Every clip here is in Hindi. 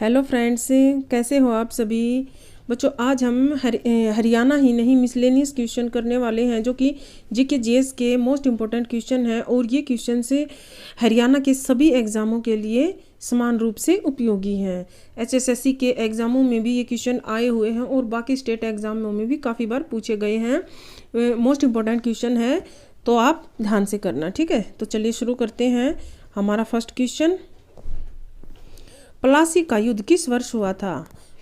हेलो फ्रेंड्स, कैसे हो आप सभी बच्चों। आज हम हरियाणा ही नहीं मिसलेनियस क्वेश्चन करने वाले हैं जो कि जीके जीएस के मोस्ट इम्पोर्टेंट क्वेश्चन है और ये क्वेश्चन से हरियाणा के सभी एग्ज़ामों के लिए समान रूप से उपयोगी हैं। एचएसएससी के एग्ज़ामों में भी ये क्वेश्चन आए हुए हैं और बाकी स्टेट एग्ज़ामों में भी काफ़ी बार पूछे गए हैं। मोस्ट इम्पोर्टेंट क्वेश्चन है, तो आप ध्यान से करना, ठीक है। तो चलिए शुरू करते हैं। हमारा फर्स्ट क्वेश्चन, प्लासी का युद्ध किस वर्ष हुआ था।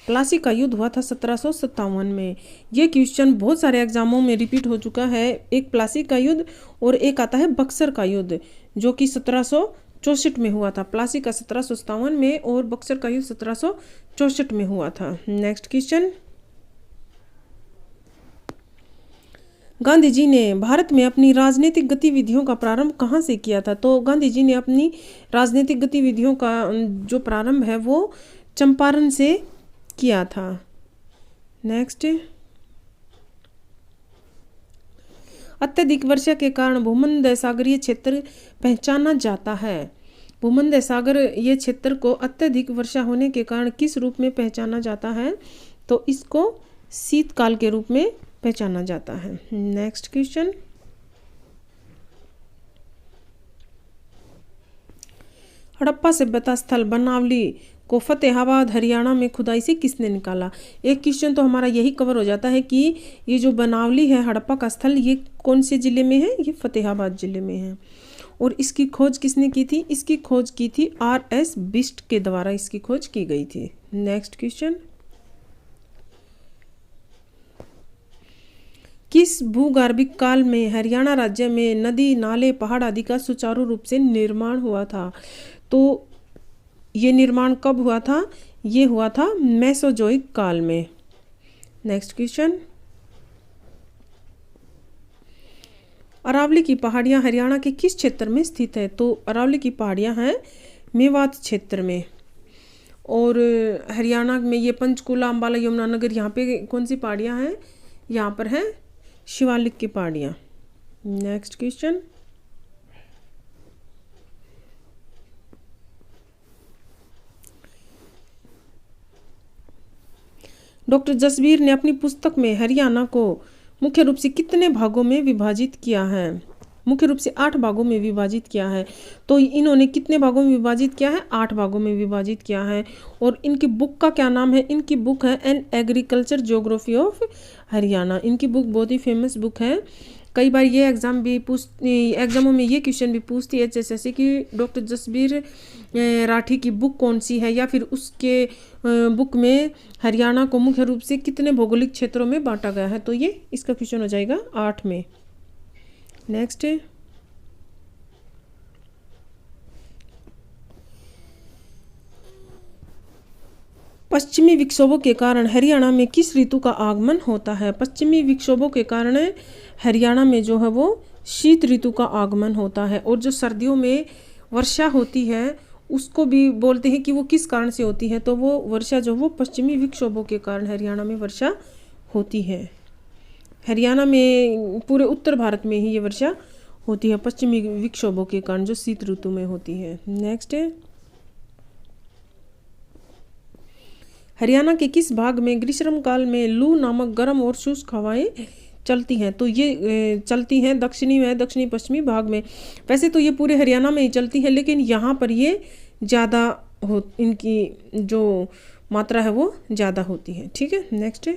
प्लासी का युद्ध हुआ था 1757 में। ये क्वेश्चन बहुत सारे एग्जामों में रिपीट हो चुका है। एक प्लासी का युद्ध और एक आता है बक्सर का युद्ध जो कि 1764 में हुआ था। प्लासी का 1757 में और बक्सर का युद्ध 1764 में हुआ था। नेक्स्ट क्वेश्चन, गांधी जी ने भारत में अपनी राजनीतिक गतिविधियों का प्रारंभ कहाँ से किया था। तो गांधी जी ने अपनी राजनीतिक गतिविधियों का जो प्रारंभ है वो चंपारण से किया था। नेक्स्ट, अत्यधिक वर्षा के कारण भूमध्य सागरीय क्षेत्र पहचाना जाता है। भूमध्य सागर ये क्षेत्र को अत्यधिक वर्षा होने के कारण किस रूप में पहचाना जाता है। तो इसको शीतकाल के रूप में पहचाना जाता है। नेक्स्ट क्वेश्चन, हड़प्पा सभ्यता स्थल बनावली को फतेहाबाद हरियाणा में खुदाई से किसने निकाला। एक क्वेश्चन तो हमारा यही कवर हो जाता है कि ये जो बनावली है हड़प्पा का स्थल, ये कौन से जिले में है। ये फतेहाबाद जिले में है। और इसकी खोज किसने की थी। इसकी खोज की थी RS बिस्ट के द्वारा इसकी खोज की गई थी। नेक्स्ट क्वेश्चन, किस भूगर्भिक काल में हरियाणा राज्य में नदी नाले पहाड़ आदि का सुचारू रूप से निर्माण हुआ था। तो ये निर्माण कब हुआ था। ये हुआ था मेसोजोइक काल में। नेक्स्ट क्वेश्चन, अरावली की पहाड़ियां हरियाणा के किस क्षेत्र में स्थित है। तो अरावली की पहाड़ियां हैं मेवात क्षेत्र में। और हरियाणा में ये पंचकूला अंबाला यमुनानगर, यहाँ पे कौन सी पहाड़ियां हैं। यहाँ पर है शिवालिक की पहाड़ियाँ। नेक्स्ट क्वेश्चन, डॉक्टर जसबीर ने अपनी पुस्तक में हरियाणा को मुख्य रूप से कितने भागों में विभाजित किया है। मुख्य रूप से 8 भागों में विभाजित किया है। तो इन्होंने कितने भागों में विभाजित किया है। 8 भागों में विभाजित किया है। और इनकी बुक का क्या नाम है। इनकी बुक है an agriculture geography of Haryana. इनकी बुक बहुत ही फेमस बुक है। कई बार ये एग्जामों में ये क्वेश्चन भी पूछती है एचएसएससी की डॉक्टर जसबीर राठी की बुक कौन सी है, या फिर उसके बुक में हरियाणा को मुख्य रूप से कितने भौगोलिक क्षेत्रों में बांटा गया है। तो ये इसका क्वेश्चन हो जाएगा 8 में। नेक्स्ट, पश्चिमी विक्षोभों के कारण हरियाणा में किस ऋतु का आगमन होता है। पश्चिमी विक्षोभों के कारण हरियाणा में जो है वो शीत ऋतु का आगमन होता है। और जो सर्दियों में वर्षा होती है उसको भी बोलते हैं कि वो किस कारण से होती है। तो वो वर्षा जो वो पश्चिमी विक्षोभों के कारण हरियाणा में वर्षा होती है। हरियाणा में पूरे उत्तर भारत में ही ये वर्षा होती है पश्चिमी विक्षोभों के कारण जो शीत ऋतु में होती है। नेक्स्ट, हरियाणा के किस भाग में ग्रीष्म काल में लू नामक गर्म और शुष्क हवाएं चलती हैं। तो ये चलती हैं दक्षिणी में, दक्षिणी पश्चिमी भाग में। वैसे तो ये पूरे हरियाणा में ही चलती है, लेकिन यहाँ पर ये ज़्यादा इनकी जो मात्रा है वो ज़्यादा होती है, ठीक है। नेक्स्ट,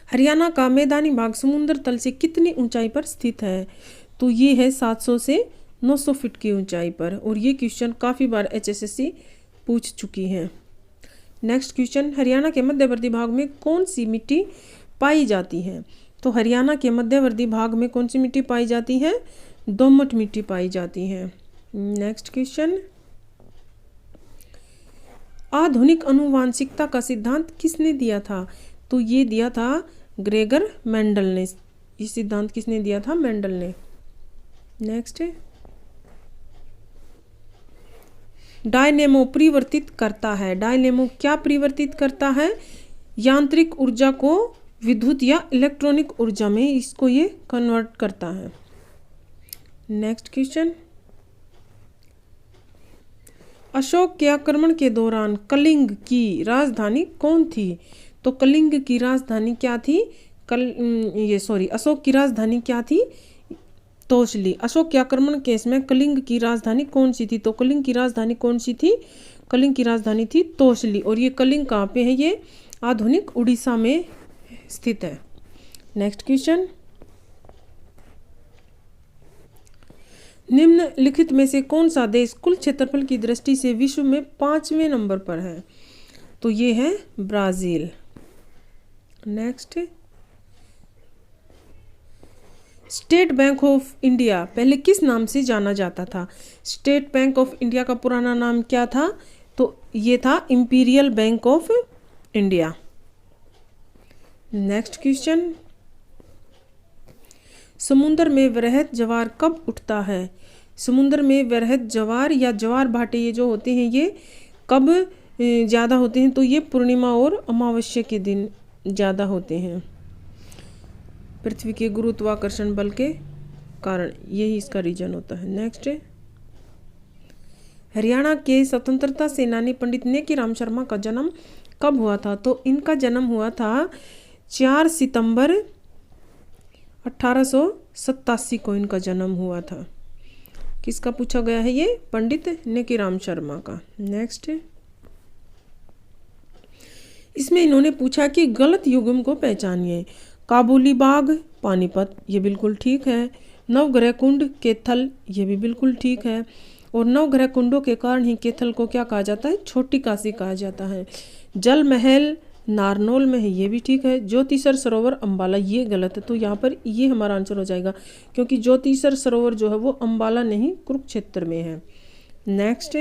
हरियाणा का मैदानी भाग समुद्र तल से कितनी ऊंचाई पर स्थित है। तो ये है 700 से 900 फीट की ऊंचाई पर। और ये क्वेश्चन काफ़ी बार एचएसएससी पूछ चुकी है। नेक्स्ट क्वेश्चन, हरियाणा के मध्यवर्ती भाग में कौन सी मिट्टी पाई जाती है। तो हरियाणा के मध्यवर्ती भाग में कौन सी मिट्टी पाई जाती है। दोमट मिट्टी पाई जाती है। नेक्स्ट क्वेश्चन, आधुनिक आनुवांशिकता का सिद्धांत किसने दिया था। तो ये दिया था ग्रेगर मेंडल ने। ये सिद्धांत किसने दिया था। मेंडल ने। नेक्स्ट, डायनेमो परिवर्तित करता है। डायनेमो क्या परिवर्तित करता है। यांत्रिक ऊर्जा को विद्युत या इलेक्ट्रॉनिक ऊर्जा में इसको ये कन्वर्ट करता है। नेक्स्ट क्वेश्चन, अशोक के आक्रमण के दौरान कलिंग की राजधानी कौन थी? तो कलिंग की राजधानी क्या थी? अशोक की राजधानी क्या थी? तोशली। अशोक के आक्रमण केस में कलिंग की राजधानी कौन सी थी? तो कलिंग की राजधानी कौन सी थी? कलिंग की राजधानी थी तोशली। और ये कलिंग कहाँ पे है? ये आधुनिक उड़ीसा में स्थित है। नेक्स्ट क्वेश्चन, निम्नलिखित में से कौन सा देश कुल क्षेत्रफल की दृष्टि से विश्व में 5वें नंबर पर है? तो ये है Brazil. Next, state bank of India पहले किस नाम से जाना जाता था? स्टेट बैंक ऑफ इंडिया का पुराना नाम क्या था? तो ये था imperial bank of India. Next question, समुद्र में वृहद ज्वार कब उठता है? समुद्र में वृहद ज्वार या ज्वार भाटे ये जो होते हैं ये कब ज़्यादा होते हैं? तो ये पूर्णिमा और अमावस्या के दिन ज़्यादा होते हैं, पृथ्वी के गुरुत्वाकर्षण बल के कारण, यही इसका रीजन होता है। नेक्स्ट, हरियाणा के स्वतंत्रता सेनानी पंडित नेकीराम शर्मा का जन्म कब हुआ था? तो इनका जन्म हुआ था 4 सितंबर 1887 को इनका जन्म हुआ था। किसका पूछा गया है? ये पंडित नेकीराम शर्मा का। नेक्स्ट, इसमें इन्होंने पूछा कि गलत युग्म को पहचानिए। काबुली बाग, पानीपत, ये बिल्कुल ठीक है। नवग्रह कुंड, केथल, ये भी बिल्कुल ठीक है। और नवग्रह कुंडों के कारण ही केथल को क्या कहा जाता है? छोटी काशी कहा जाता है। जल महल नारनौल में है, ये भी ठीक है। ज्योतिसर सरोवर अंबाला, ये गलत है। तो यहाँ पर ये हमारा आंसर हो जाएगा, क्योंकि ज्योतिसर सरोवर जो है वो अंबाला नहीं कुरुक्षेत्र में है। नेक्स्ट,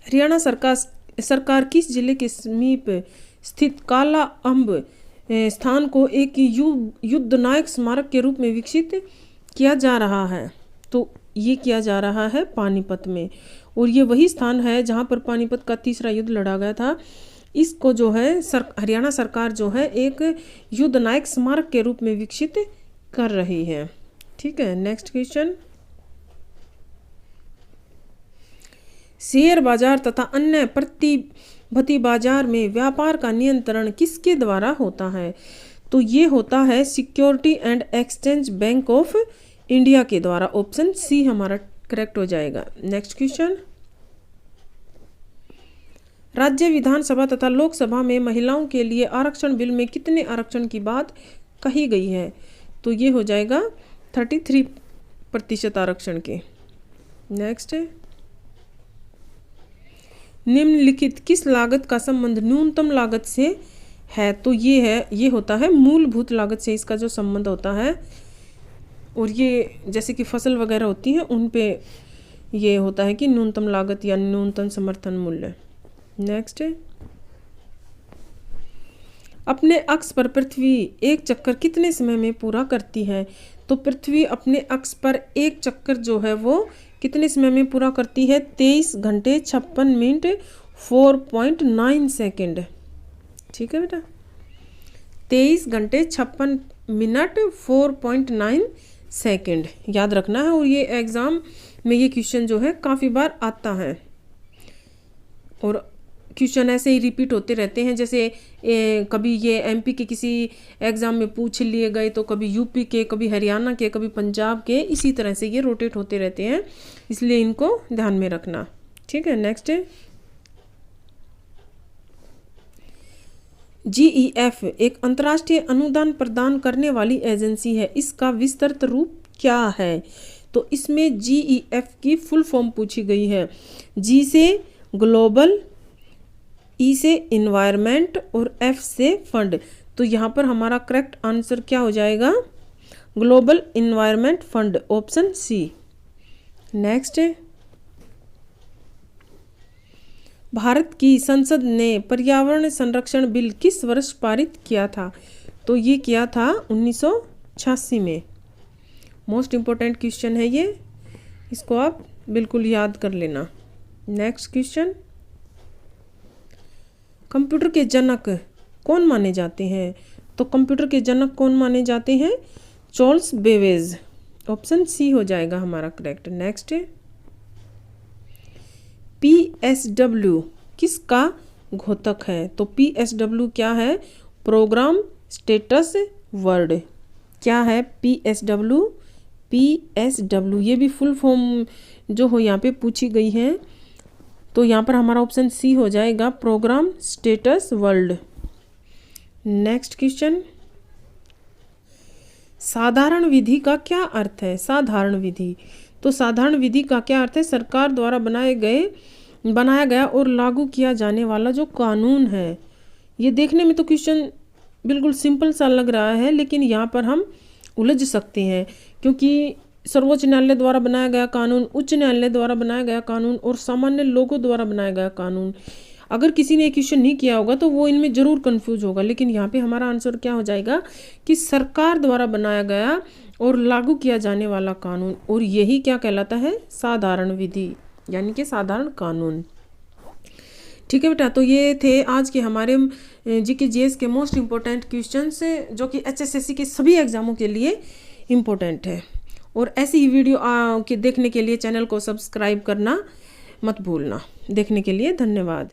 हरियाणा सरकार किस जिले के समीप स्थित काला अम्ब स्थान को एक युद्ध नायक स्मारक के रूप में विकसित किया जा रहा है? तो ये किया जा रहा है पानीपत में, और ये वही स्थान है जहाँ पर पानीपत का तीसरा युद्ध लड़ा गया था। इसको जो है हरियाणा सरकार जो है एक युद्ध नायक स्मारक के रूप में विकसित कर रही है। ठीक है। नेक्स्ट क्वेश्चन, शेयर बाजार तथा अन्य प्रतिभूति बाजार में व्यापार का नियंत्रण किसके द्वारा होता है? तो ये होता है security and exchange bank of India के द्वारा। ऑप्शन सी हमारा करेक्ट हो जाएगा। नेक्स्ट क्वेश्चन, राज्य विधानसभा तथा लोकसभा में महिलाओं के लिए आरक्षण बिल में कितने आरक्षण की बात कही गई है? तो ये हो जाएगा 33% आरक्षण के। नेक्स्ट, निम्नलिखित किस लागत का संबंध न्यूनतम लागत से है? तो ये होता है मूलभूत लागत से इसका जो संबंध होता है, और ये जैसे कि फसल वगैरह होती है उन पे ये होता है कि न्यूनतम लागत या न्यूनतम समर्थन मूल्य। नेक्स्ट, अपने अक्ष पर पृथ्वी एक चक्कर कितने समय में पूरा करती है? तो पृथ्वी अपने अक्ष पर एक चक्कर जो है वो कितने समय में पूरा करती है? 23 घंटे 56 मिनट 4.9 सेकेंड। ठीक है बेटा, 23 घंटे 56 मिनट 4.9 सेकेंड याद रखना है। और ये एग्ज़ाम में ये क्वेश्चन जो है काफ़ी बार आता है, और क्वेश्चन ऐसे ही रिपीट होते रहते हैं। जैसे कभी ये एमपी के किसी एग्ज़ाम में पूछ लिए गए, तो कभी यूपी के, कभी हरियाणा के, कभी पंजाब के, इसी तरह से ये रोटेट होते रहते हैं, इसलिए इनको ध्यान में रखना। ठीक है। नेक्स्ट, GEF एक अंतर्राष्ट्रीय अनुदान प्रदान करने वाली एजेंसी है, इसका विस्तृत रूप क्या है? तो इसमें GEF की फुल फॉर्म पूछी गई है। G से ग्लोबल, E से इन्वायरमेंट और F से फंड। तो यहाँ पर हमारा करेक्ट आंसर क्या हो जाएगा? Global environment fund, option C. Next, Bharat की संसद ने पर्यावरण संरक्षण बिल किस वर्ष पारित किया था? तो ये किया था 1986 में। मोस्ट इम्पोर्टेंट क्वेश्चन है ये, इसको आप बिल्कुल याद कर लेना। नेक्स्ट क्वेश्चन, कंप्यूटर के जनक कौन माने जाते हैं? तो कंप्यूटर के जनक कौन माने जाते हैं? Charles Babbage. ऑप्शन सी हो जाएगा हमारा करेक्ट। नेक्स्ट, PSW किसका घोतक है? तो PSW क्या है? Program status word. क्या है PSW? PSW ये भी फुल फॉर्म जो हो यहाँ पे पूछी गई है, तो यहाँ पर हमारा ऑप्शन सी हो जाएगा, program status word. Next question, साधारण विधि का क्या अर्थ है? साधारण विधि, तो साधारण विधि का क्या अर्थ है? सरकार द्वारा बनाया गया और लागू किया जाने वाला जो कानून है। ये देखने में तो क्वेश्चन बिल्कुल सिंपल सा लग रहा है, लेकिन यहाँ पर हम उलझ सकते हैं, क्योंकि सर्वोच्च न्यायालय द्वारा बनाया गया कानून, उच्च न्यायालय द्वारा बनाया गया कानून और सामान्य लोगों द्वारा बनाया गया कानून, अगर किसी ने क्वेश्चन नहीं किया होगा तो वो इनमें जरूर कंफ्यूज होगा। लेकिन यहाँ पे हमारा आंसर क्या हो जाएगा कि सरकार द्वारा बनाया गया और लागू किया जाने वाला कानून, और यही क्या कहलाता है? साधारण विधि, यानी कि साधारण कानून। ठीक है बेटा, तो ये थे आज के हमारे जीके जीएस के मोस्ट इम्पोर्टेंट क्वेश्चंस, जो कि HSSC के सभी एग्जामों के लिए इम्पोर्टेंट है। और ऐसी ही वीडियो देखने के लिए चैनल को सब्सक्राइब करना मत भूलना। देखने के लिए धन्यवाद।